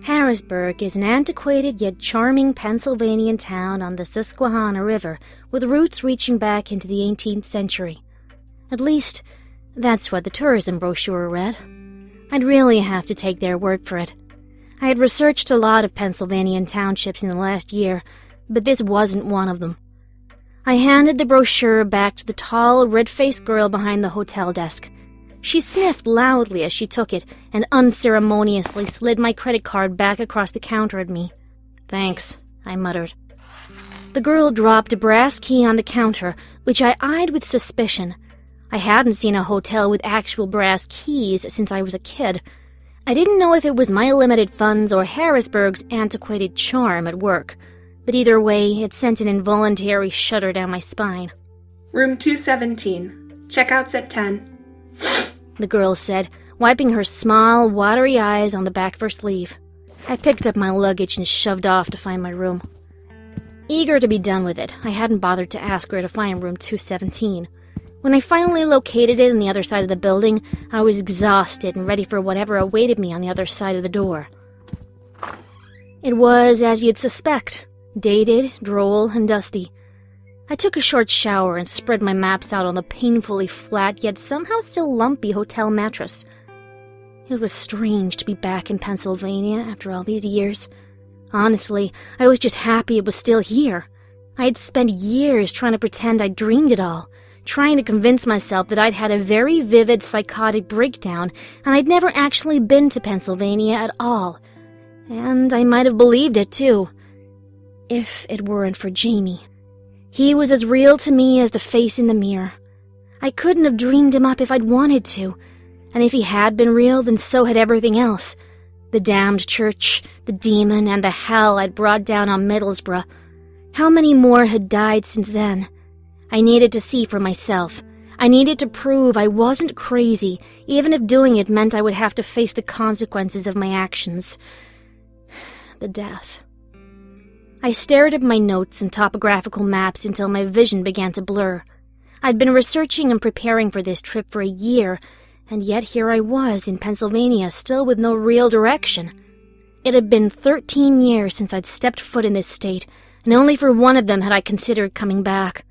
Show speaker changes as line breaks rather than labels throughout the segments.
Harrisburg is an antiquated yet charming Pennsylvanian town on the Susquehanna River with roots reaching back into the 18th century. At least, that's what the tourism brochure read. I'd really have to take their word for it. I had researched a lot of Pennsylvanian townships in the last year, but this wasn't one of them. I handed the brochure back to the tall, red-faced girl behind the hotel desk. She sniffed loudly as she took it and unceremoniously slid my credit card back across the counter at me. "Thanks," I muttered. The girl dropped a brass key on the counter, which I eyed with suspicion. I hadn't seen a hotel with actual brass keys since I was a kid. I didn't know if it was my limited funds or Harrisburg's antiquated charm at work, but either way, it sent an involuntary shudder down my spine.
"Room 217. Checkout's at 10.
The girl said, wiping her small, watery eyes on the back of her sleeve. I picked up my luggage and shoved off to find my room. Eager to be done with it, I hadn't bothered to ask where to find room 217. When I finally located it on the other side of the building, I was exhausted and ready for whatever awaited me on the other side of the door. It was as you'd suspect, dated, droll, and dusty. I took a short shower and spread my maps out on the painfully flat yet somehow still lumpy hotel mattress. It was strange to be back in Pennsylvania after all these years. Honestly, I was just happy it was still here. I had spent years trying to pretend I dreamed it all, trying to convince myself that I'd had a very vivid psychotic breakdown and I'd never actually been to Pennsylvania at all. And I might have believed it, too. If it weren't for Jamie. He was as real to me as the face in the mirror. I couldn't have dreamed him up if I'd wanted to, and if he had been real, then so had everything else. The damned church, the demon, and the hell I'd brought down on Middlesbrough. How many more had died since then? I needed to see for myself. I needed to prove I wasn't crazy, even if doing it meant I would have to face the consequences of my actions. The death. I stared at my notes and topographical maps until my vision began to blur. I'd been researching and preparing for this trip for a year, and yet here I was in Pennsylvania still with no real direction. It had been 13 years since I'd stepped foot in this state, and only for one of them had I considered coming back.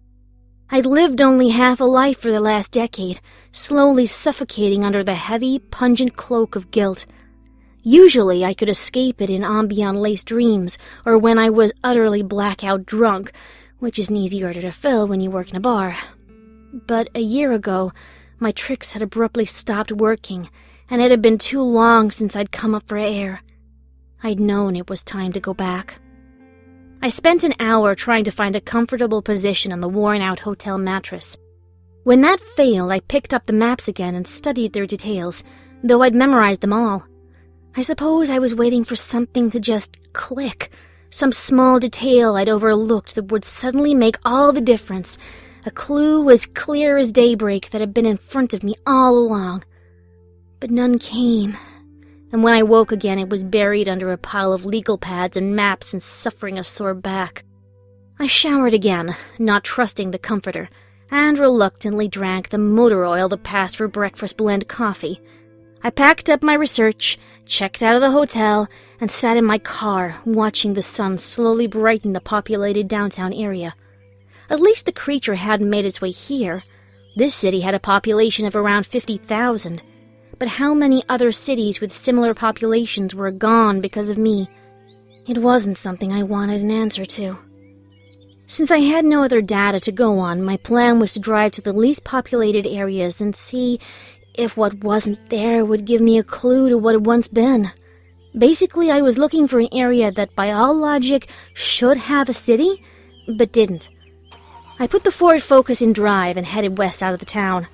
I'd lived only half a life for the last decade, slowly suffocating under the heavy, pungent cloak of guilt. Usually I could escape it in ambient-laced dreams, or when I was utterly blackout drunk, which is an easy order to fill when you work in a bar. But a year ago, my tricks had abruptly stopped working, and it had been too long since I'd come up for air. I'd known it was time to go back. I spent an hour trying to find a comfortable position on the worn-out hotel mattress. When that failed, I picked up the maps again and studied their details, though I'd memorized them all. I suppose I was waiting for something to just click, some small detail I'd overlooked that would suddenly make all the difference, a clue as clear as daybreak that had been in front of me all along. But none came, and when I woke again it was buried under a pile of legal pads and maps and suffering a sore back. I showered again, not trusting the comforter, and reluctantly drank the motor oil that passed for breakfast blend coffee. I packed up my research, checked out of the hotel, and sat in my car, watching the sun slowly brighten the populated downtown area. At least the creature hadn't made its way here. This city had a population of around 50,000. But how many other cities with similar populations were gone because of me? It wasn't something I wanted an answer to. Since I had no other data to go on, my plan was to drive to the least populated areas and see if what wasn't there would give me a clue to what had once been. Basically, I was looking for an area that by all logic should have a city, but didn't. I put the Ford Focus in drive and headed west out of the town.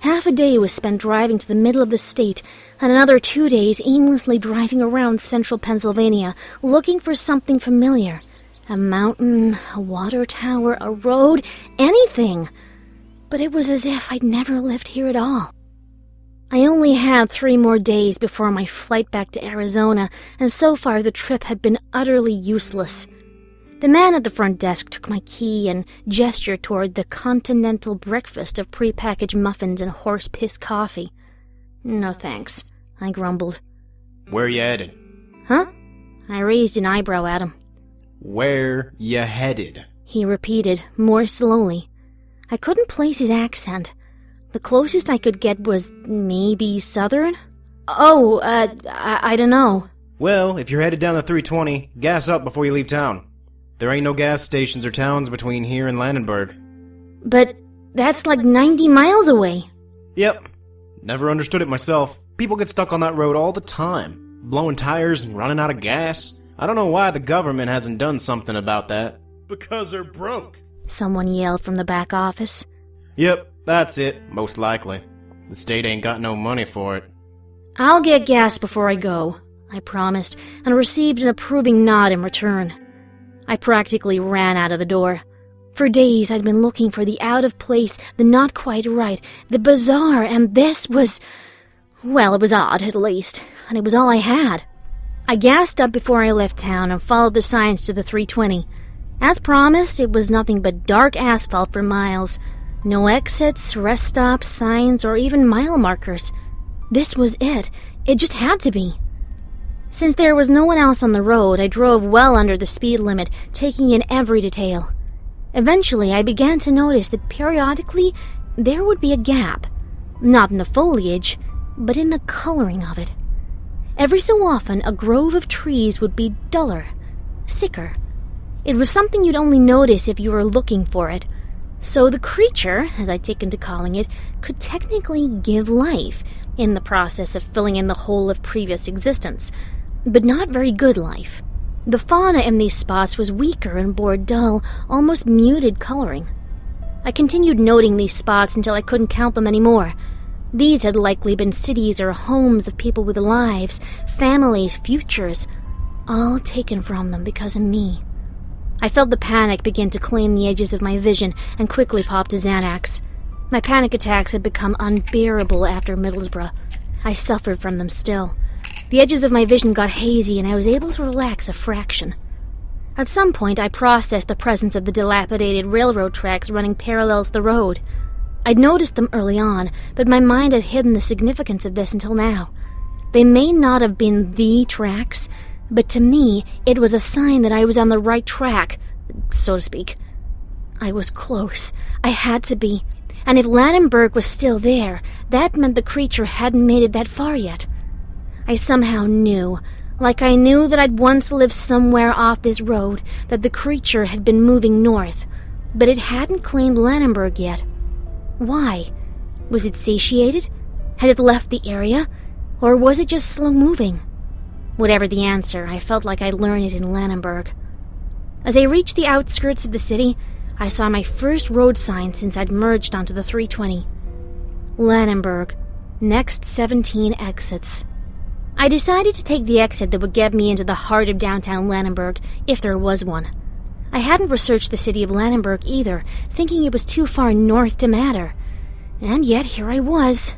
Half a day was spent driving to the middle of the state, and another 2 days aimlessly driving around central Pennsylvania, looking for something familiar. A mountain, a water tower, a road, anything. But it was as if I'd never lived here at all. I only had 3 more days before my flight back to Arizona, and so far the trip had been utterly useless. The man at the front desk took my key and gestured toward the continental breakfast of prepackaged muffins and horse-piss coffee. "No thanks," I grumbled.
"Where you headed?"
"Huh?" I raised an eyebrow at him.
Where ya headed?
He repeated, more slowly. I couldn't place his accent. The closest I could get was maybe southern? Oh, I don't know.
Well, if you're headed down the 320, gas up before you leave town. There ain't no gas stations or towns between here and Lenburg.
But that's like 90 miles away.
Yep. Never understood it myself. People get stuck on that road all the time, blowing tires and running out of gas. I don't know why the government hasn't done something about that.
Because they're broke.
Someone yelled from the back office.
Yep, that's it, most likely. The state ain't got no money for it.
I'll get gas before I go, I promised, and received an approving nod in return. I practically ran out of the door. For days I'd been looking for the out-of-place, the not quite right, the bizarre, and this was... well, it was odd, at least, and it was all I had. I gassed up before I left town and followed the signs to the 320. As promised, it was nothing but dark asphalt for miles. No exits, rest stops, signs, or even mile markers. This was it. It just had to be. Since there was no one else on the road, I drove well under the speed limit, taking in every detail. Eventually, I began to notice that periodically there would be a gap. Not in the foliage, but in the coloring of it. Every so often, a grove of trees would be duller, sicker. It was something you'd only notice if you were looking for it. So the creature, as I'd taken to calling it, could technically give life, in the process of filling in the hole of previous existence, but not very good life. The fauna in these spots was weaker and bore dull, almost muted coloring. I continued noting these spots until I couldn't count them anymore. These had likely been cities or homes of people with lives, families, futures, all taken from them because of me. I felt the panic begin to claim the edges of my vision and quickly popped a Xanax. My panic attacks had become unbearable after Middlebrough. I suffered from them still. The edges of my vision got hazy and I was able to relax a fraction. At some point, I processed the presence of the dilapidated railroad tracks running parallel to the road. I'd noticed them early on, but my mind had hidden the significance of this until now. They may not have been the tracks, but to me, it was a sign that I was on the right track, so to speak. I was close. I had to be. And if Lenburg was still there, that meant the creature hadn't made it that far yet. I somehow knew, like I knew that I'd once lived somewhere off this road, that the creature had been moving north, but it hadn't claimed Lenburg yet. Why? Was it satiated? Had it left the area? Or was it just slow-moving? Whatever the answer, I felt like I'd learn it in Lenburg. As I reached the outskirts of the city, I saw my first road sign since I'd merged onto the 320. Lenburg. Next 17 exits. I decided to take the exit that would get me into the heart of downtown Lenburg, if there was one. I hadn't researched the city of Lenburg either, thinking it was too far north to matter. And yet here I was.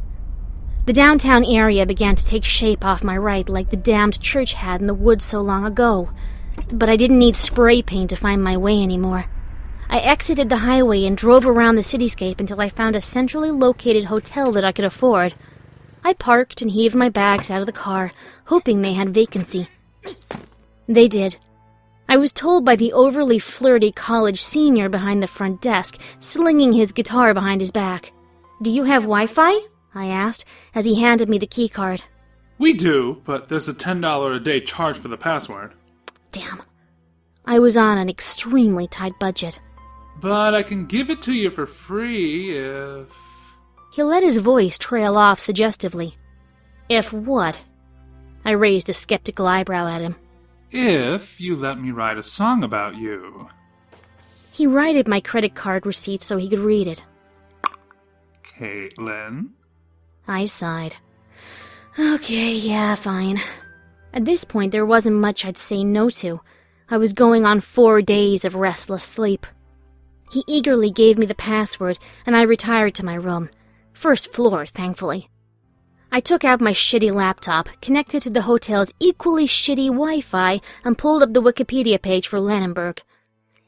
The downtown area began to take shape off my right like the damned church had in the woods so long ago. But I didn't need spray paint to find my way anymore. I exited the highway and drove around the cityscape until I found a centrally located hotel that I could afford. I parked and heaved my bags out of the car, hoping they had vacancy. They did. I was told by the overly flirty college senior behind the front desk, slinging his guitar behind his back. "Do you have Wi-Fi?" I asked, as he handed me the keycard.
We do, but there's a $10 a day charge for the password.
Damn. I was on an extremely tight budget.
But I can give it to you for free if...
He let his voice trail off suggestively. If what? I raised a skeptical eyebrow at him.
If you let me write a song about you.
He writed my credit card receipt so he could read it.
Caitlin?
I sighed. Okay, yeah, fine. At this point, there wasn't much I'd say no to. I was going on 4 days of restless sleep. He eagerly gave me the password, and I retired to my room. First floor, thankfully. I took out my shitty laptop, connected to the hotel's equally shitty Wi-Fi, and pulled up the Wikipedia page for Lenburg.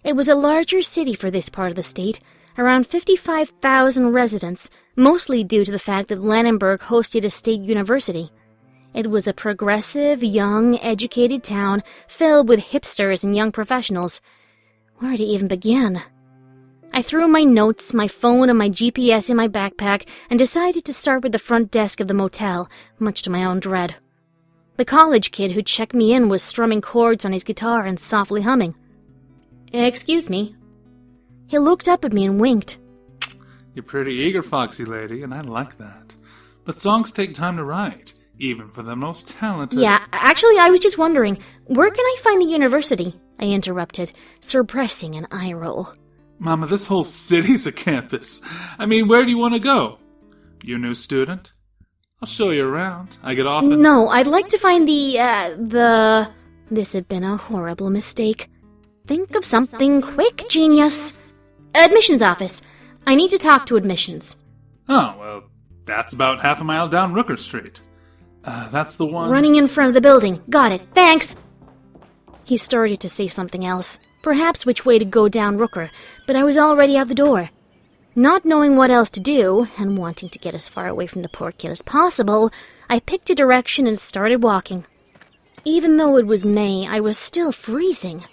It was a larger city for this part of the state, around 55,000 residents, mostly due to the fact that Lenburg hosted a state university. It was a progressive, young, educated town filled with hipsters and young professionals. Where to even begin? I threw my notes, my phone, and my GPS in my backpack and decided to start with the front desk of the motel, much to my own dread. The college kid who checked me in was strumming chords on his guitar and softly humming. "Excuse me." He looked up at me and winked.
You're pretty eager, foxy lady, and I like that. But songs take time to write, even for the most talented...
"Yeah, actually, I was just wondering, where can I find the university?" I interrupted, suppressing an eye roll.
Mama, this whole city's a campus. I mean, where do you want to go? You a new student? I'll show you around. I get off and...
"No, I'd like to find the... This had been a horrible mistake. Think of something quick, genius. Admissions office. I need to talk to admissions."
Oh, well, that's about half a mile down Rooker Street. That's the one...
"Running in front of the building. Got it. Thanks." He started to say something else, perhaps which way to go down Rooker, but I was already out the door. Not knowing what else to do, and wanting to get as far away from the poor kid as possible, I picked a direction and started walking. Even though it was May, I was still freezing.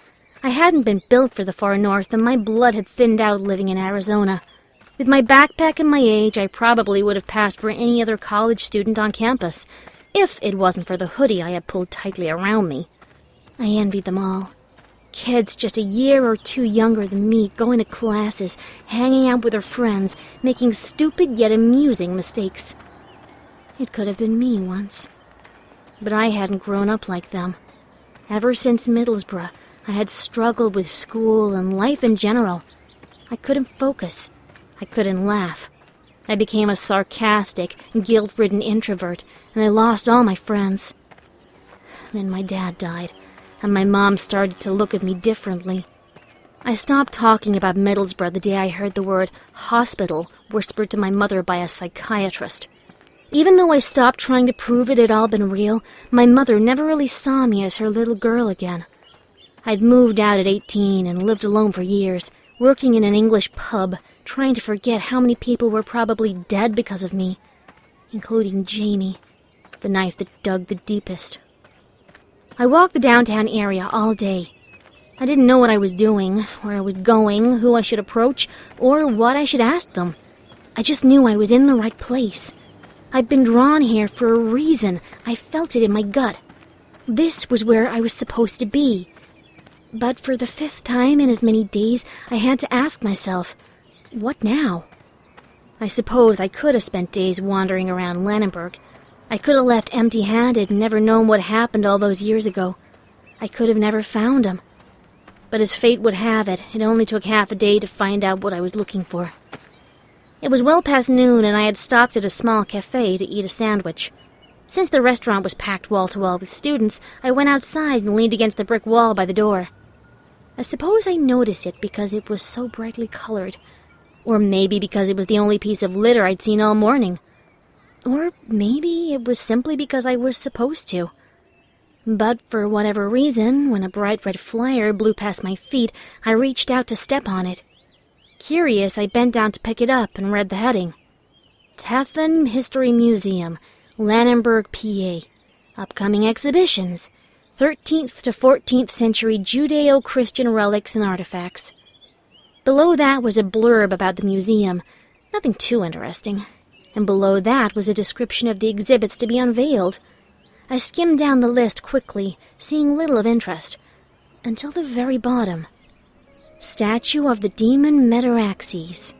I hadn't been built for the far north, and my blood had thinned out living in Arizona. With my backpack and my age, I probably would have passed for any other college student on campus, if it wasn't for the hoodie I had pulled tightly around me. I envied them all. Kids just a year or two younger than me, going to classes, hanging out with their friends, making stupid yet amusing mistakes. It could have been me once. But I hadn't grown up like them. Ever since Middlesbrough, I had struggled with school and life in general. I couldn't focus. I couldn't laugh. I became a sarcastic, guilt-ridden introvert, and I lost all my friends. Then my dad died, and my mom started to look at me differently. I stopped talking about Middlesbrough the day I heard the word hospital whispered to my mother by a psychiatrist. Even though I stopped trying to prove it had all been real, my mother never really saw me as her little girl again. I'd moved out at 18 and lived alone for years, working in an English pub, trying to forget how many people were probably dead because of me, including Jamie, the knife that dug the deepest. I walked the downtown area all day. I didn't know what I was doing, where I was going, who I should approach, or what I should ask them. I just knew I was in the right place. I'd been drawn here for a reason. I felt it in my gut. This was where I was supposed to be. But for the 5th time in as many days, I had to ask myself, what now? I suppose I could have spent days wandering around Lenburg. I could have left empty-handed and never known what happened all those years ago. I could have never found him. But as fate would have it, it only took half a day to find out what I was looking for. It was well past noon, and I had stopped at a small cafe to eat a sandwich. Since the restaurant was packed wall-to-wall with students, I went outside and leaned against the brick wall by the door. I suppose I noticed it because it was so brightly colored. Or maybe because it was the only piece of litter I'd seen all morning. Or maybe it was simply because I was supposed to. But for whatever reason, when a bright red flyer blew past my feet, I reached out to step on it. Curious, I bent down to pick it up and read the heading. Tethon History Museum, Lenburg, PA. Upcoming exhibitions. 13th to 14th century Judeo-Christian relics and artifacts. Below that was a blurb about the museum. Nothing too interesting. And below that was a description of the exhibits to be unveiled. I skimmed down the list quickly, seeing little of interest, until the very bottom. Statue of the demon Metaraxes.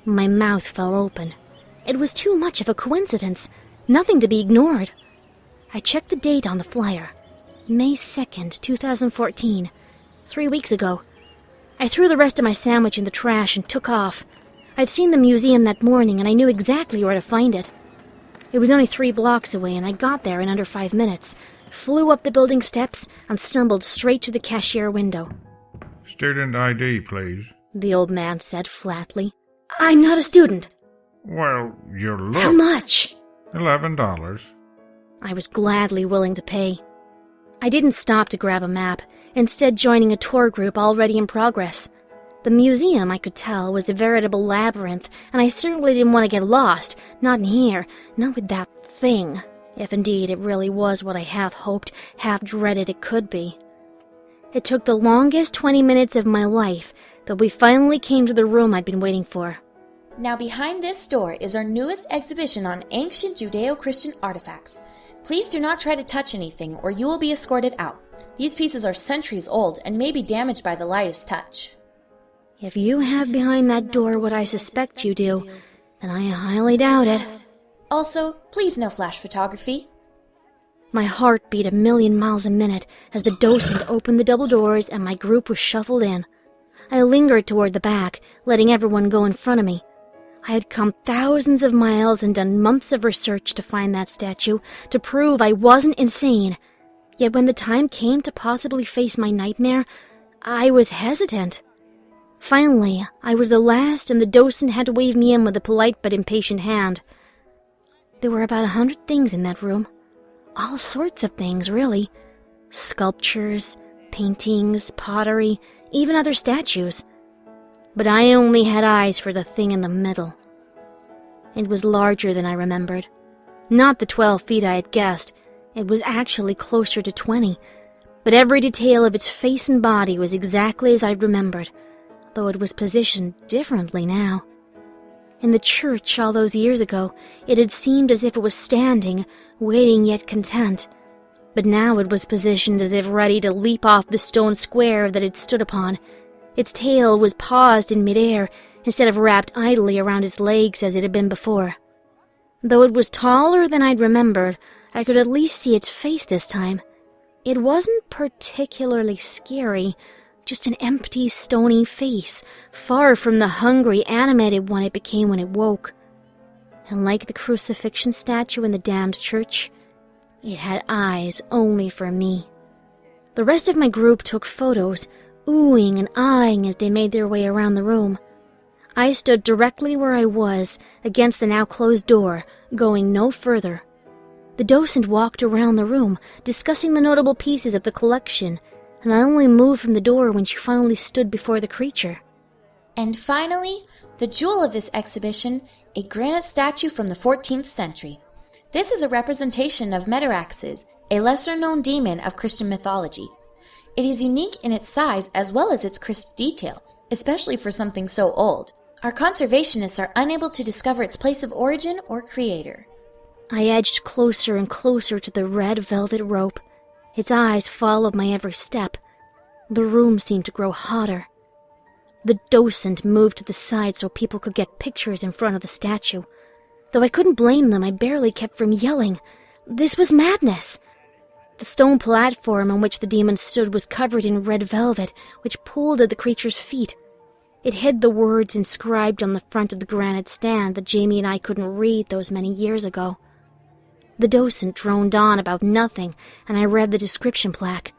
My mouth fell open. It was too much of a coincidence, nothing to be ignored. I checked the date on the flyer. May 2nd, 2014. 3 weeks ago. I threw the rest of my sandwich in the trash and took off. I'd seen the museum that morning, and I knew exactly where to find it. It was only 3 blocks away, and I got there in under 5 minutes, flew up the building steps, and stumbled straight to the cashier window.
Student ID, please.
The old man said flatly. I'm not a student.
Well, you look...
How much?
$11.
I was gladly willing to pay. I didn't stop to grab a map, instead joining a tour group already in progress. The museum, I could tell, was a veritable labyrinth, and I certainly didn't want to get lost. Not in here. Not with that thing. if indeed it really was what I half hoped, half dreaded it could be. It took the longest 20 minutes of my life, but we finally came to the room I'd been waiting for.
Now behind this door is our newest exhibition on ancient Judeo-Christian artifacts. Please do not try to touch anything or you will be escorted out. These pieces are centuries old and may be damaged by the lightest touch.
If you have behind that door what I suspect you do, then I highly doubt it.
Also, please no flash photography.
My heart beat 1,000,000 miles a minute as the docent opened the double doors and my group was shuffled in. I lingered toward the back, letting everyone go in front of me. I had come thousands of miles and done months of research to find that statue, to prove I wasn't insane. Yet when the time came to possibly face my nightmare, I was hesitant. Finally, I was the last and the docent had to wave me in with a polite but impatient hand. There were about 100 things in that room. All sorts of things, really. Sculptures, paintings, pottery, even other statues. But I only had eyes for the thing in the middle. It was larger than I remembered. Not the 12 feet I had guessed. It was actually closer to 20. But every detail of its face and body was exactly as I'd remembered, though it was positioned differently now. In the church all those years ago, it had seemed as if it was standing, waiting yet content. But now it was positioned as if ready to leap off the stone square that it stood upon. Its tail was paused in midair, instead of wrapped idly around its legs as it had been before. Though it was taller than I'd remembered, I could at least see its face this time. It wasn't particularly scary, just an empty, stony face, far from the hungry, animated one it became when it woke. And like the crucifixion statue in the damned church, it had eyes only for me. The rest of my group took photos, oohing and eyeing as they made their way around the room. I stood directly where I was, against the now-closed door, going no further. The docent walked around the room, discussing the notable pieces of the collection, and I only moved from the door when she finally stood before the creature.
And finally, the jewel of this exhibition, a granite statue from the 14th century. This is a representation of Medaraxes, a lesser-known demon of Christian mythology. It is unique in its size as well as its crisp detail, especially for something so old. Our conservationists are unable to discover its place of origin or creator.
I edged closer and closer to the red velvet rope. Its eyes followed my every step. The room seemed to grow hotter. The docent moved to the side so people could get pictures in front of the statue. Though I couldn't blame them, I barely kept from yelling. This was madness. The stone platform on which the demon stood was covered in red velvet, which pulled at the creature's feet. It hid the words inscribed on the front of the granite stand that Jamie and I couldn't read those many years ago. The docent droned on about nothing, and I read the description plaque.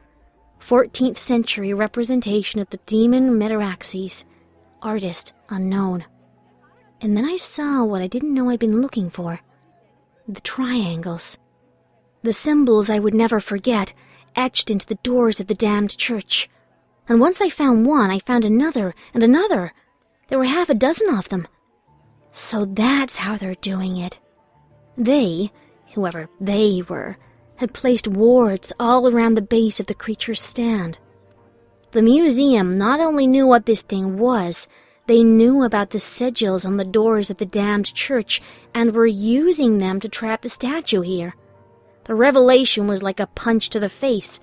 14th century representation of the demon Medaraxes. Artist unknown. And then I saw what I didn't know I'd been looking for. The triangles. The symbols I would never forget, etched into the doors of the damned church. And once I found one, I found another and another. There were 6 of them. So that's how they're doing it. They, whoever they were, had placed wards all around the base of the creature's stand. The museum not only knew what this thing was, they knew about the sigils on the doors of the damned church and were using them to trap the statue here. The revelation was like a punch to the face.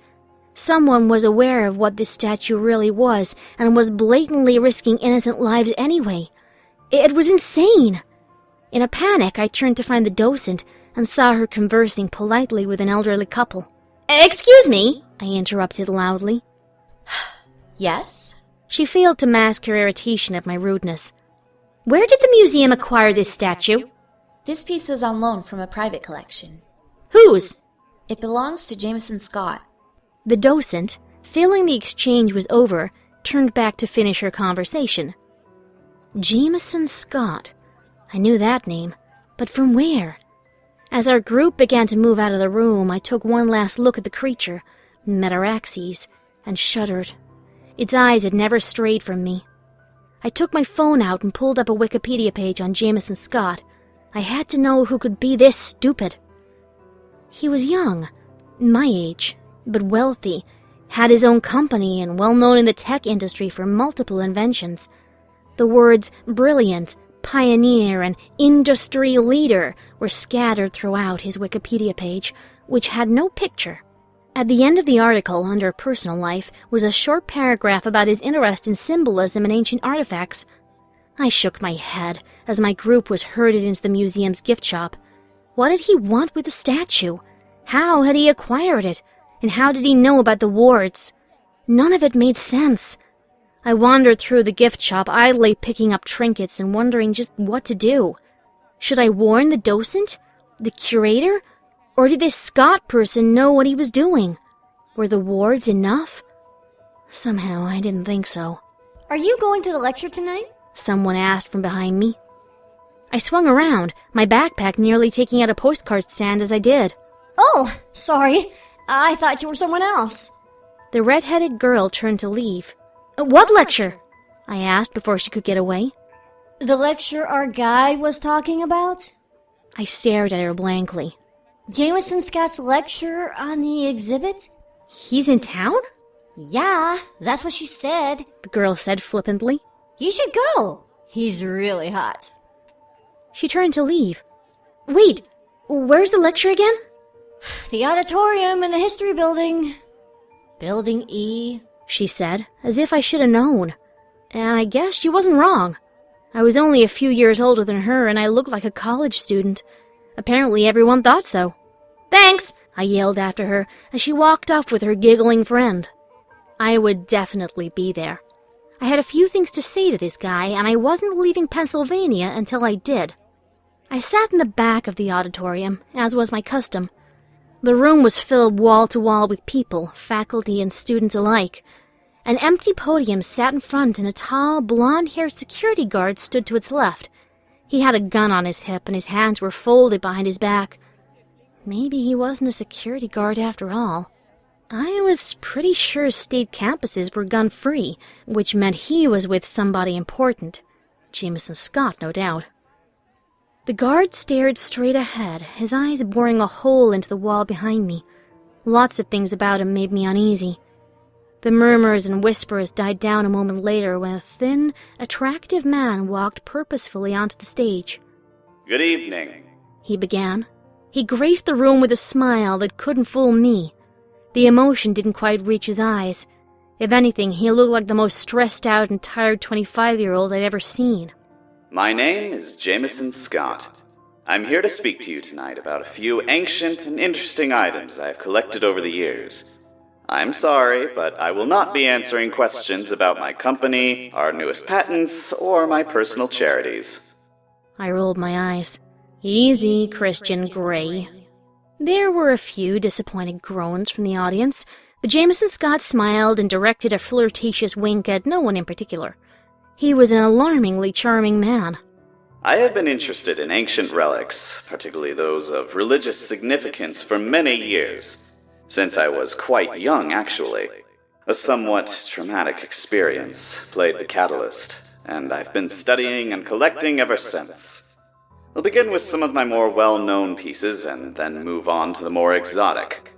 Someone was aware of what this statue really was and was blatantly risking innocent lives anyway. It was insane. In a panic, I turned to find the docent and saw her conversing politely with an elderly couple. "Excuse me," I interrupted loudly.
Yes?
She failed to mask her irritation at my rudeness. "Where did the museum acquire this statue?"
This piece is on loan from a private collection.
"Whose?"
It belongs to Jameson Scott.
The docent, feeling the exchange was over, turned back to finish her conversation. Jameson Scott. I knew that name, but from where? As our group began to move out of the room, I took one last look at the creature, Medaraxes, and shuddered. Its eyes had never strayed from me. I took my phone out and pulled up a Wikipedia page on Jameson Scott. I had to know who could be this stupid. He was young, my age, but wealthy, had his own company and well known in the tech industry for multiple inventions. The words brilliant, pioneer, and industry leader were scattered throughout his Wikipedia page, which had no picture. At the end of the article, under personal life, was a short paragraph about his interest in symbolism and ancient artifacts. I shook my head as my group was herded into the museum's gift shop. What did he want with the statue? How had he acquired it? And how did he know about the wards? None of it made sense. I wandered through the gift shop, idly picking up trinkets and wondering just what to do. Should I warn the docent? The curator? Or did this Scott person know what he was doing? Were the wards enough? Somehow I didn't think so.
Are you going to the lecture tonight?
Someone asked from behind me. I swung around, my backpack nearly taking out a postcard stand as I did.
Oh, sorry. I thought you were someone else.
The redheaded girl turned to leave. What lecture? I asked before she could get away.
The lecture our guide was talking about?
I stared at her blankly.
Jameson Scott's lecture on the exhibit?
He's in town?
Yeah, that's what she said.
The girl said flippantly.
You should go. He's really hot.
She turned to leave. Wait, where's the lecture again?
The auditorium in the history building. Building E,
she said, as if I should have known. And I guess she wasn't wrong. I was only a few years older than her, and I looked like a college student. Apparently everyone thought so. Thanks, I yelled after her as she walked off with her giggling friend. I would definitely be there. I had a few things to say to this guy, and I wasn't leaving Pennsylvania until I did. I sat in the back of the auditorium, as was my custom. The room was filled wall to wall with people, faculty and students alike. An empty podium sat in front, and a tall, blonde-haired security guard stood to its left. He had a gun on his hip, and his hands were folded behind his back. Maybe he wasn't a security guard after all. I was pretty sure state campuses were gun-free, which meant he was with somebody important. Jameson Scott, no doubt. The guard stared straight ahead, his eyes boring a hole into the wall behind me. Lots of things about him made me uneasy. The murmurs and whispers died down a moment later when a thin, attractive man walked purposefully onto the stage.
Good evening,
he began. He graced the room with a smile that couldn't fool me. The emotion didn't quite reach his eyes. If anything, he looked like the most stressed out and tired 25-year-old I'd ever seen.
My name is Jameson Scott. I'm here to speak to you tonight about a few ancient and interesting items I've collected over the years. I'm sorry, but I will not be answering questions about my company, our newest patents, or my personal charities.
I rolled my eyes. Easy, Christian Grey. There were a few disappointed groans from the audience, but Jameson Scott smiled and directed a flirtatious wink at no one in particular. He was an alarmingly charming man.
I have been interested in ancient relics, particularly those of religious significance, for many years. Since I was quite young, actually. A somewhat traumatic experience played the catalyst, and I've been studying and collecting ever since. I'll begin with some of my more well-known pieces and then move on to the more exotic.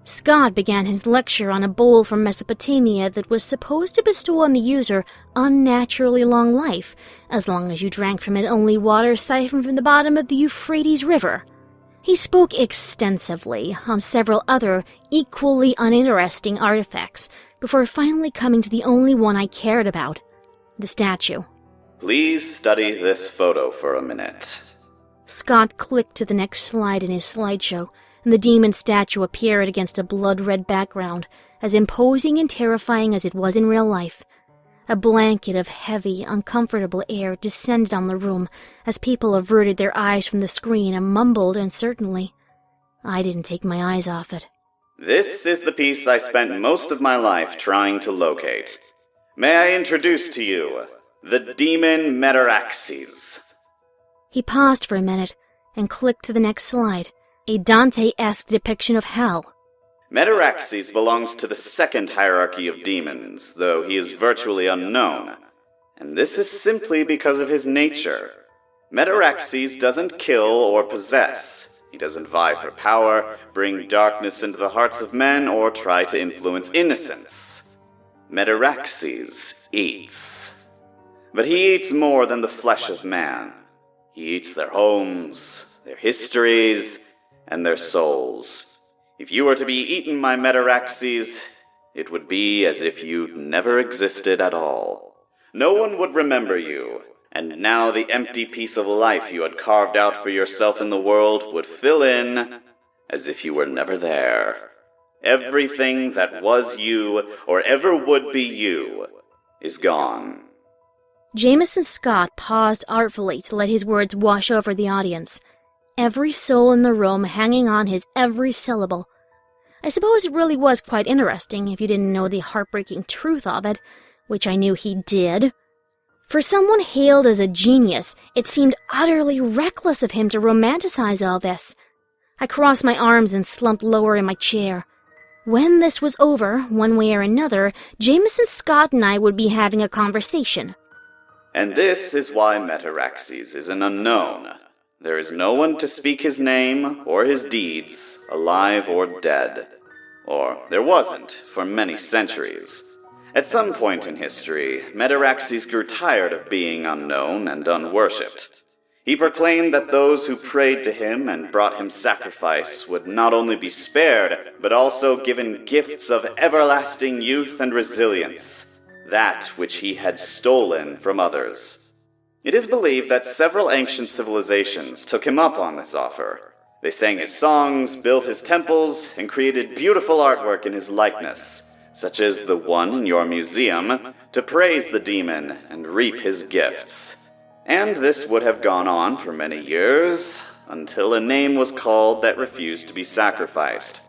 Scott began his lecture on a bowl from Mesopotamia that was supposed to bestow on the user unnaturally long life, as long as you drank from it only water siphoned from the bottom of the Euphrates River. He spoke extensively on several other equally uninteresting artifacts before finally coming to the only one I cared about, the statue.
Please study this photo for a minute.
Scott clicked to the next slide in his slideshow, and the demon statue appeared against a blood-red background, as imposing and terrifying as it was in real life. A blanket of heavy, uncomfortable air descended on the room as people averted their eyes from the screen and mumbled uncertainly. I didn't take my eyes off it.
This is the piece I spent most of my life trying to locate. May I introduce to you the demon Metaraxes.
He paused for a minute and clicked to the next slide, a Dante-esque depiction of hell.
Metaraxes belongs to the second hierarchy of demons, though he is virtually unknown. And this is simply because of his nature. Metaraxes doesn't kill or possess. He doesn't vie for power, bring darkness into the hearts of men, or try to influence innocence. Metaxes eats. But he eats more than the flesh of man. He eats their homes, their histories, and their souls. If you were to be eaten by Metaxes, it would be as if you'd never existed at all. No one would remember you, and now the empty piece of life you had carved out for yourself in the world would fill in as if you were never there. Everything that was you, or ever would be you, is gone.
Jameson Scott paused artfully to let his words wash over the audience, every soul in the room hanging on his every syllable. I suppose it really was quite interesting if you didn't know the heartbreaking truth of it, which I knew he did. For someone hailed as a genius, it seemed utterly reckless of him to romanticize all this. I crossed my arms and slumped lower in my chair. When this was over, one way or another, Jameson Scott and I would be having a conversation.
And this is why Metaxes is an unknown. There is no one to speak his name or his deeds, alive or dead. Or there wasn't for many centuries. At some point in history, Metaxes grew tired of being unknown and unworshipped. He proclaimed that those who prayed to him and brought him sacrifice would not only be spared, but also given gifts of everlasting youth and resilience, that which he had stolen from others. It is believed that several ancient civilizations took him up on this offer. They sang his songs, built his temples, and created beautiful artwork in his likeness, such as the one in your museum, to praise the demon and reap his gifts. And this would have gone on for many years, until a name was called that refused to be sacrificed.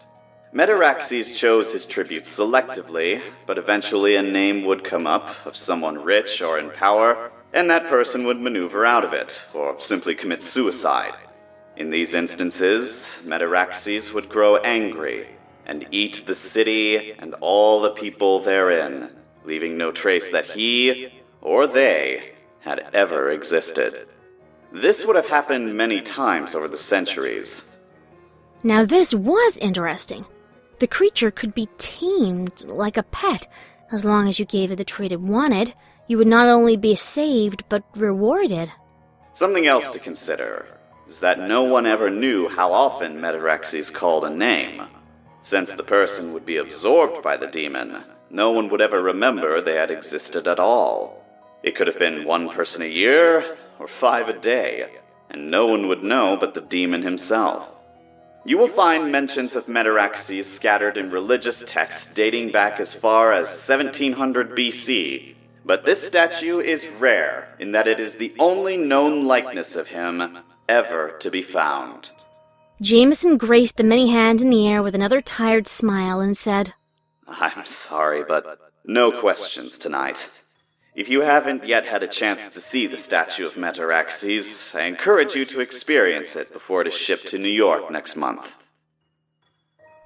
Metaxes chose his tributes selectively, but eventually a name would come up of someone rich or in power, and that person would maneuver out of it, or simply commit suicide. In these instances, Metaxes would grow angry, and eat the city and all the people therein, leaving no trace that he, or they, had ever existed. This would have happened many times over the centuries.
Now this was interesting. The creature could be tamed like a pet. As long as you gave it the treat it wanted, you would not only be saved, but rewarded.
Something else to consider is that no one ever knew how often Metaxes called a name. Since the person would be absorbed by the demon, no one would ever remember they had existed at all. It could have been one person a year, or 5 a day, and no one would know but the demon himself. You will find mentions of Metaxes scattered in religious texts dating back as far as 1700 BC, but this statue is rare in that it is the only known likeness of him ever to be found.
Jameson graced the many hand in the air with another tired smile and said,
I'm sorry, but no questions tonight. If you haven't yet had a chance to see the statue of Metaxes, I encourage you to experience it before it is shipped to New York next month.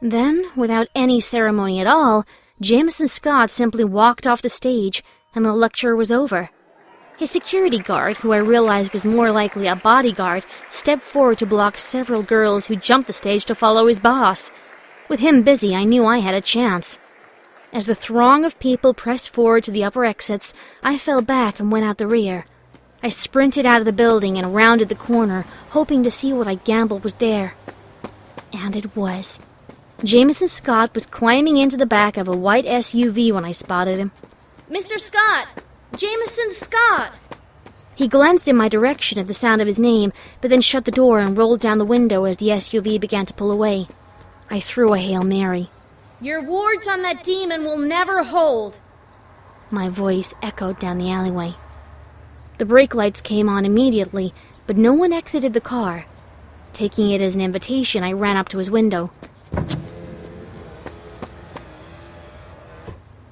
Then, without any ceremony at all, Jameson Scott simply walked off the stage, and the lecture was over. His security guard, who I realized was more likely a bodyguard, stepped forward to block several girls who jumped the stage to follow his boss. With him busy, I knew I had a chance. As the throng of people pressed forward to the upper exits, I fell back and went out the rear. I sprinted out of the building and rounded the corner, hoping to see what I gambled was there. And it was. Jameson Scott was climbing into the back of a white SUV when I spotted him. "Mr. Scott! Jameson Scott!" He glanced in my direction at the sound of his name, but then shut the door and rolled down the window as the SUV began to pull away. I threw a Hail Mary. "Your wards on that demon will never hold!" My voice echoed down the alleyway. The brake lights came on immediately, but no one exited the car. Taking it as an invitation, I ran up to his window.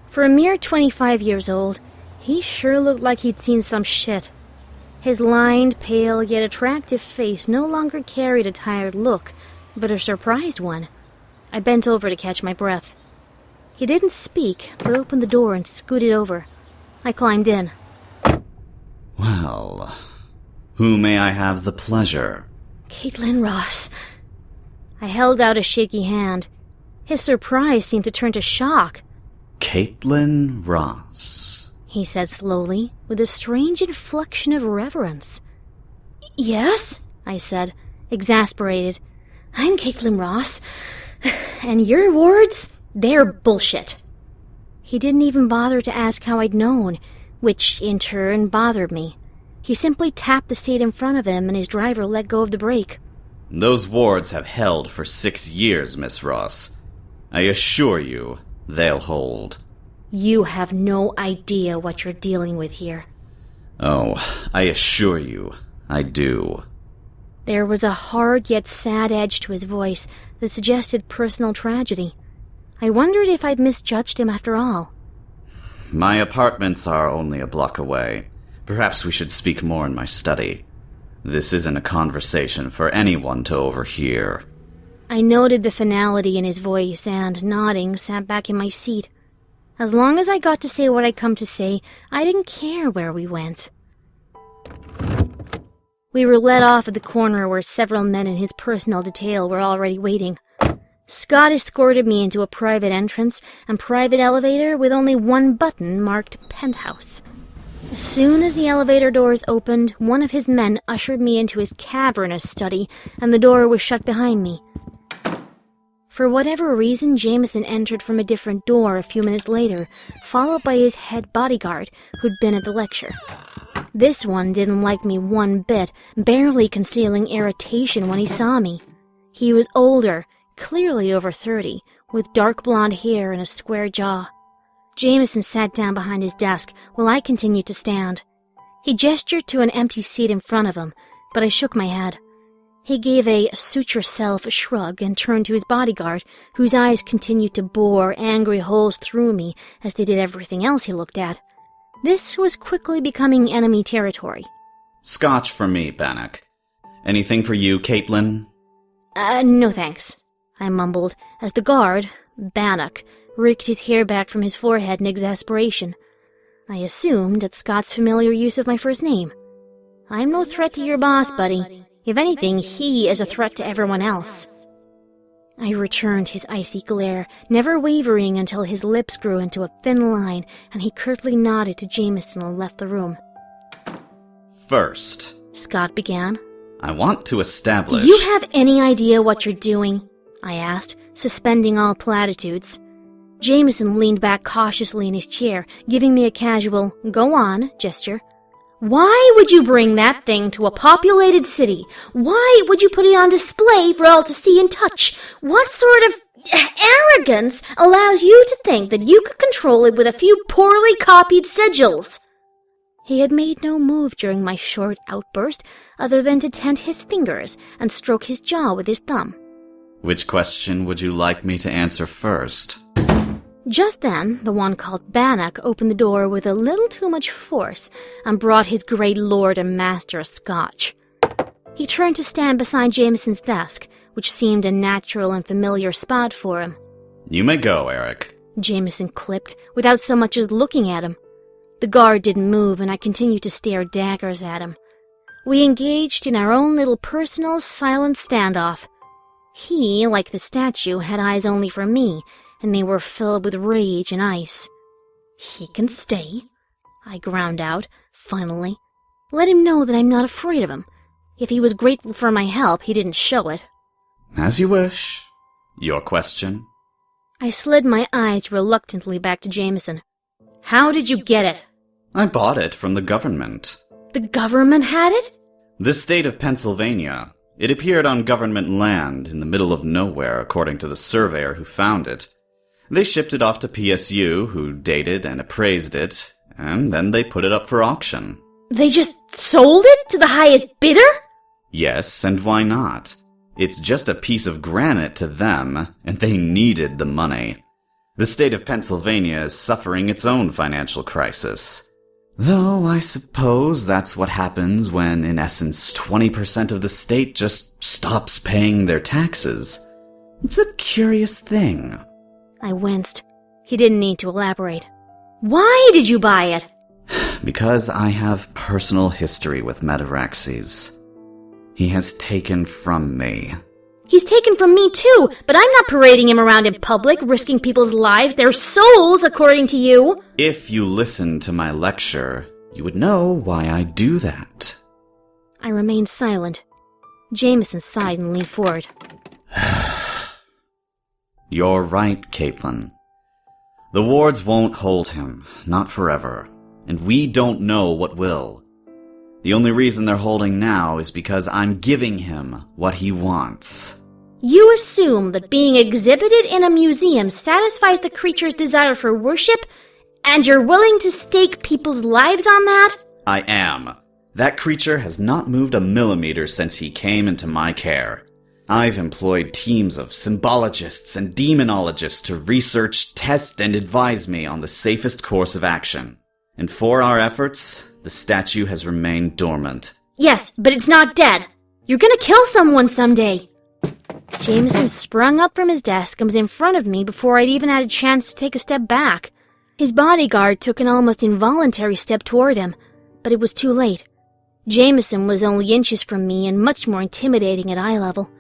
For a mere 25 years old, he sure looked like he'd seen some shit. His lined, pale, yet attractive face no longer carried a tired look, but a surprised one. I bent over to catch my breath. He didn't speak, but opened the door and scooted over. I climbed in.
Well, who may I have the pleasure?
Caitlin Ross. I held out a shaky hand. His surprise seemed to turn to shock.
Caitlin Ross,
he said slowly, with a strange inflection of reverence. Yes, I said, exasperated. I'm Caitlin Ross, and your words, they're bullshit. He didn't even bother to ask how I'd known, which in turn bothered me. He simply tapped the seat in front of him and his driver let go of the brake.
Those wards have held for 6 years, Miss Ross. I assure you, they'll hold.
You have no idea what you're dealing with here.
Oh, I assure you, I do.
There was a hard yet sad edge to his voice that suggested personal tragedy. I wondered if I'd misjudged him after all.
My apartments are only a block away. Perhaps we should speak more in my study. This isn't a conversation for anyone to overhear.
I noted the finality in his voice and, nodding, sat back in my seat. As long as I got to say what I'd come to say, I didn't care where we went. We were let off at the corner where several men in his personal detail were already waiting. Scott escorted me into a private entrance and private elevator with only one button marked Penthouse. As soon as the elevator doors opened, one of his men ushered me into his cavernous study, and the door was shut behind me. For whatever reason, Jameson entered from a different door a few minutes later, followed by his head bodyguard, who'd been at the lecture. This one didn't like me one bit, barely concealing irritation when he saw me. He was older, clearly over 30, with dark blonde hair and a square jaw. Jameson sat down behind his desk while I continued to stand. He gestured to an empty seat in front of him, but I shook my head. He gave a suit-yourself shrug and turned to his bodyguard, whose eyes continued to bore angry holes through me as they did everything else he looked at. This was quickly becoming enemy territory.
Scotch for me, Bannock. Anything for you, Caitlin?
No thanks, I mumbled, as the guard, Bannock, raked his hair back from his forehead in exasperation. I assumed at Scott's familiar use of my first name. I'm no threat to your boss, buddy. If anything, he is a threat to everyone else. I returned his icy glare, never wavering until his lips grew into a thin line and he curtly nodded to Jameson and left the room.
First,
Scott began,
I want to establish...
Do you have any idea what you're doing? I asked, suspending all platitudes. Jameson leaned back cautiously in his chair, giving me a casual, go on, gesture. Why would you bring that thing to a populated city? Why would you put it on display for all to see and touch? What sort of arrogance allows you to think that you could control it with a few poorly copied sigils? He had made no move during my short outburst other than to tent his fingers and stroke his jaw with his thumb.
Which question would you like me to answer first?
Just then, the one called Bannock opened the door with a little too much force and brought his great lord and master a scotch. He turned to stand beside Jameson's desk, which seemed a natural and familiar spot for him.
You may go, Eric,
Jameson clipped, without so much as looking at him. The guard didn't move, and I continued to stare daggers at him. We engaged in our own little personal, silent standoff. He, like the statue, had eyes only for me, and they were filled with rage and ice. He can stay, I ground out, finally. Let him know that I'm not afraid of him. If he was grateful for my help, he didn't show it.
As you wish. Your question?
I slid my eyes reluctantly back to Jameson. How did you get it?
I bought it from the government.
The government had it?
The state of Pennsylvania. It appeared on government land in the middle of nowhere, according to the surveyor who found it. They shipped it off to PSU, who dated and appraised it, and then they put it up for auction.
They just sold it to the highest bidder?
Yes, and why not? It's just a piece of granite to them, and they needed the money. The state of Pennsylvania is suffering its own financial crisis. Though I suppose that's what happens when, in essence, 20% of the state just stops paying their taxes. It's a curious thing.
I winced. He didn't need to elaborate. Why did you buy it?
Because I have personal history with Metaxes. He has taken from me.
He's taken from me too, but I'm not parading him around in public, risking people's lives, their souls, according to you.
If you listened to my lecture, you would know why I do that.
I remained silent. Jameson sighed and leaned forward.
You're right, Caitlin. The wards won't hold him, not forever, and we don't know what will. The only reason they're holding now is because I'm giving him what he wants.
You assume that being exhibited in a museum satisfies the creature's desire for worship, and you're willing to stake people's lives on that?
I am. That creature has not moved a millimeter since he came into my care. I've employed teams of symbologists and demonologists to research, test, and advise me on the safest course of action. And for our efforts, the statue has remained dormant.
Yes, but it's not dead. You're gonna kill someone someday. Jameson sprung up from his desk and was in front of me before I'd even had a chance to take a step back. His bodyguard took an almost involuntary step toward him, but it was too late. Jameson was only inches from me and much more intimidating at eye level.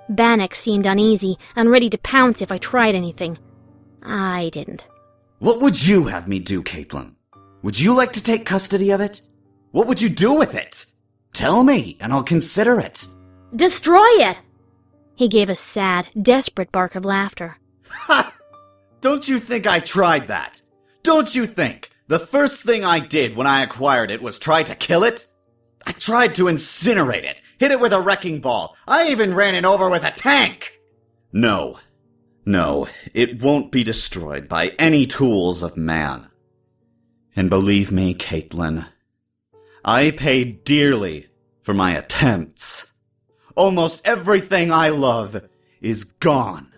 Bannock seemed uneasy and ready to pounce if I tried anything. I didn't.
What would you have me do, Caitlin? Would you like to take custody of it? What would you do with it? Tell me, and I'll consider it.
Destroy it! He gave a sad, desperate bark of laughter.
Ha! Don't you think I tried that? Don't you think the first thing I did when I acquired it was try to kill it? I tried to incinerate it, hit it with a wrecking ball. I even ran it over with a tank. No, it won't be destroyed by any tools of man. And believe me, Caitlin, I paid dearly for my attempts. Almost everything I love is gone.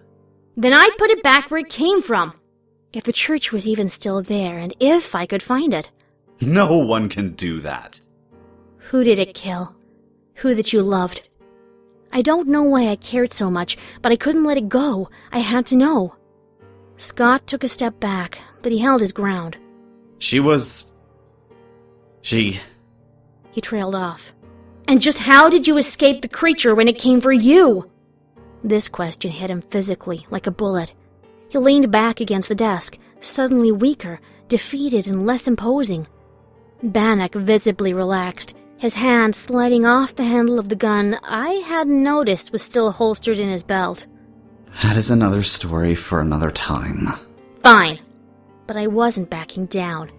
Then I'd put it back where it came from. If the church was even still there, and if I could find it.
No one can do that.
Who did it kill? Who that you loved? I don't know why I cared so much, but I couldn't let it go. I had to know. Scott took a step back, but he held his ground.
He
trailed off. And just how did you escape the creature when it came for you? This question hit him physically, like a bullet. He leaned back against the desk, suddenly weaker, defeated and less imposing. Bannock visibly relaxed, his hand sliding off the handle of the gun I hadn't noticed was still holstered in his belt.
That is another story for another time.
Fine. But I wasn't backing down.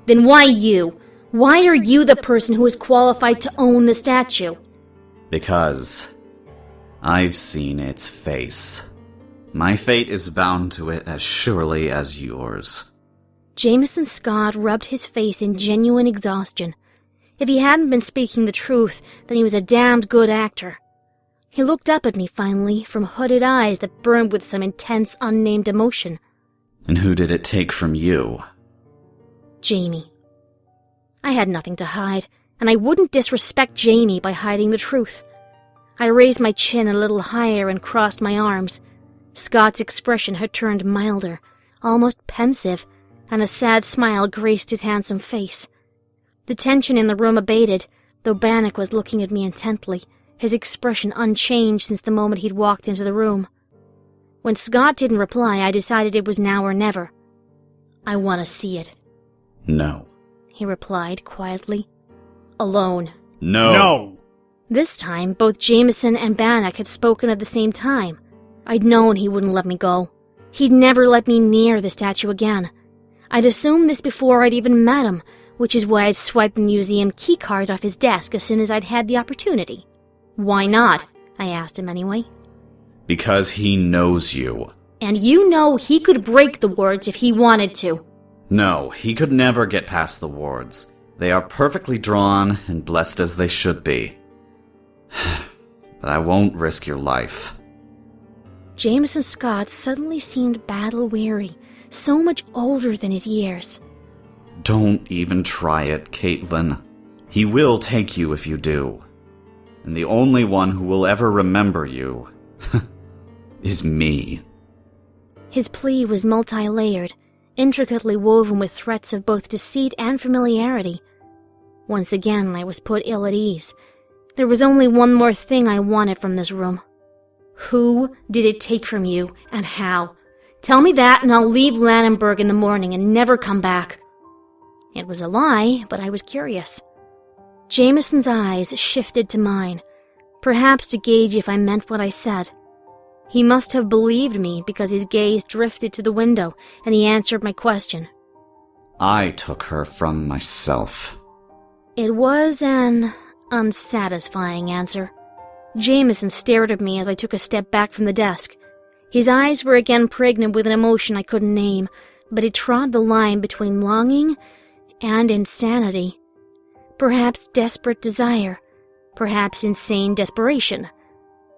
Then why you? Why are you the person who is qualified to own the statue?
Because I've seen its face. My fate is bound to it as surely as yours.
Jameson Scott rubbed his face in genuine exhaustion. If he hadn't been speaking the truth, then he was a damned good actor. He looked up at me finally, from hooded eyes that burned with some intense, unnamed emotion.
And who did it take from you?
Jamie. I had nothing to hide, and I wouldn't disrespect Jamie by hiding the truth. I raised my chin a little higher and crossed my arms. Scott's expression had turned milder, almost pensive, and a sad smile graced his handsome face. The tension in the room abated, though Bannock was looking at me intently, his expression unchanged since the moment he'd walked into the room. When Scott didn't reply, I decided it was now or never. I want to see it.
No,
he replied quietly. Alone.
No!
This time, both Jameson and Bannock had spoken at the same time. I'd known he wouldn't let me go. He'd never let me near the statue again. I'd assumed this before I'd even met him, which is why I'd swiped the museum keycard off his desk as soon as I'd had the opportunity. Why not? I asked him anyway.
Because he knows you.
And you know he could break the wards if he wanted to.
No, he could never get past the wards. They are perfectly drawn and blessed as they should be. But I won't risk your life.
Jameson Scott suddenly seemed battle-weary, so much older than his years.
Don't even try it, Caitlin. He will take you if you do. And the only one who will ever remember you is me.
His plea was multi-layered, intricately woven with threats of both deceit and familiarity. Once again, I was put ill at ease. There was only one more thing I wanted from this room. Who did it take from you, and how? Tell me that, and I'll leave Lenburg in the morning and never come back. It was a lie, but I was curious. Jameson's eyes shifted to mine, perhaps to gauge if I meant what I said. He must have believed me because his gaze drifted to the window, and he answered my question.
I took her from myself.
It was an unsatisfying answer. Jameson stared at me as I took a step back from the desk. His eyes were again pregnant with an emotion I couldn't name, but it trod the line between longing and insanity. Perhaps desperate desire. Perhaps insane desperation.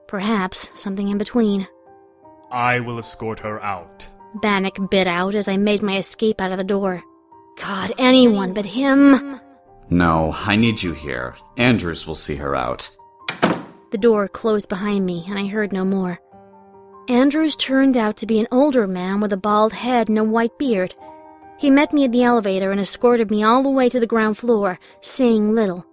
Perhaps something in between.
I will escort her out,
Bannock bit out as I made my escape out of the door. God, anyone but him.
No, I need you here. Andrews will see her out.
The door closed behind me, and I heard no more. Andrews turned out to be an older man with a bald head and a white beard. He met me at the elevator and escorted me all the way to the ground floor, saying little.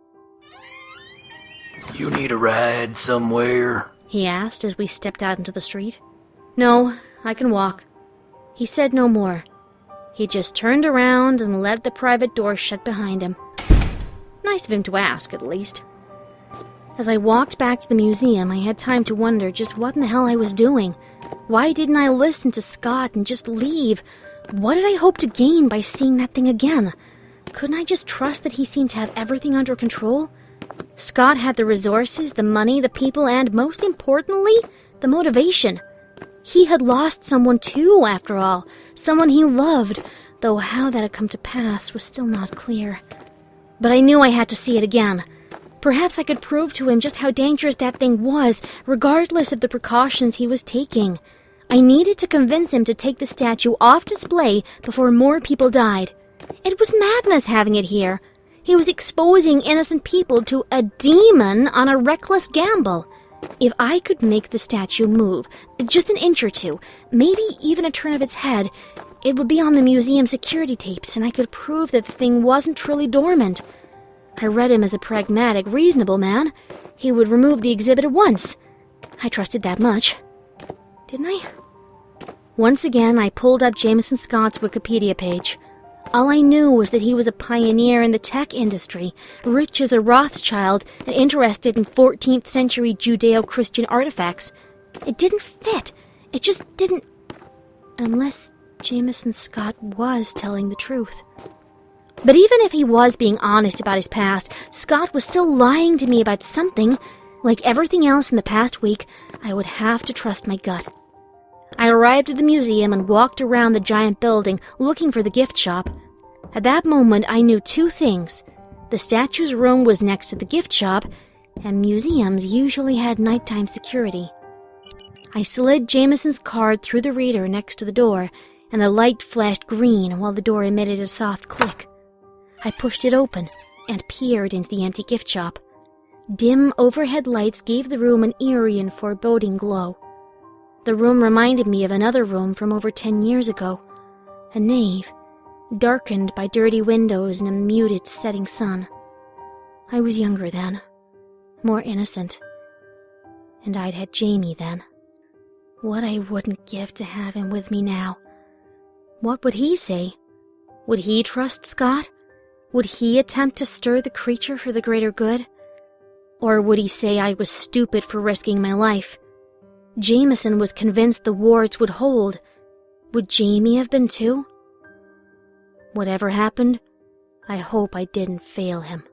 You need a ride somewhere?
He asked as we stepped out into the street. No, I can walk. He said no more. He just turned around and let the private door shut behind him. Nice of him to ask, at least. As I walked back to the museum, I had time to wonder just what in the hell I was doing. Why didn't I listen to Scott and just leave? What did I hope to gain by seeing that thing again? Couldn't I just trust that he seemed to have everything under control? Scott had the resources, the money, the people, and, most importantly, the motivation. He had lost someone too, after all. Someone he loved, though how that had come to pass was still not clear. But I knew I had to see it again. Perhaps I could prove to him just how dangerous that thing was, regardless of the precautions he was taking. I needed to convince him to take the statue off display before more people died. It was madness having it here. He was exposing innocent people to a demon on a reckless gamble. If I could make the statue move, just an inch or two, maybe even a turn of its head, it would be on the museum security tapes, and I could prove that the thing wasn't truly dormant. I read him as a pragmatic, reasonable man. He would remove the exhibit at once. I trusted that much. Didn't I? Once again, I pulled up Jameson Scott's Wikipedia page. All I knew was that he was a pioneer in the tech industry, rich as a Rothschild, and interested in 14th century Judeo-Christian artifacts. It didn't fit. It just didn't... Unless Jameson Scott was telling the truth. But even if he was being honest about his past, Scott was still lying to me about something. Like everything else in the past week, I would have to trust my gut. I arrived at the museum and walked around the giant building looking for the gift shop. At that moment, I knew two things. The statue's room was next to the gift shop, and museums usually had nighttime security. I slid Jameson's card through the reader next to the door, and a light flashed green while the door emitted a soft click. I pushed it open and peered into the empty gift shop. Dim overhead lights gave the room an eerie and foreboding glow. The room reminded me of another room from over 10 years ago. A nave, darkened by dirty windows and a muted setting sun. I was younger then, more innocent. And I'd had Jamie then. What I wouldn't give to have him with me now. What would he say? Would he trust Scott? Would he attempt to stir the creature for the greater good? Or would he say I was stupid for risking my life? Jameson was convinced the wards would hold. Would Jamie have been too? Whatever happened, I hope I didn't fail him.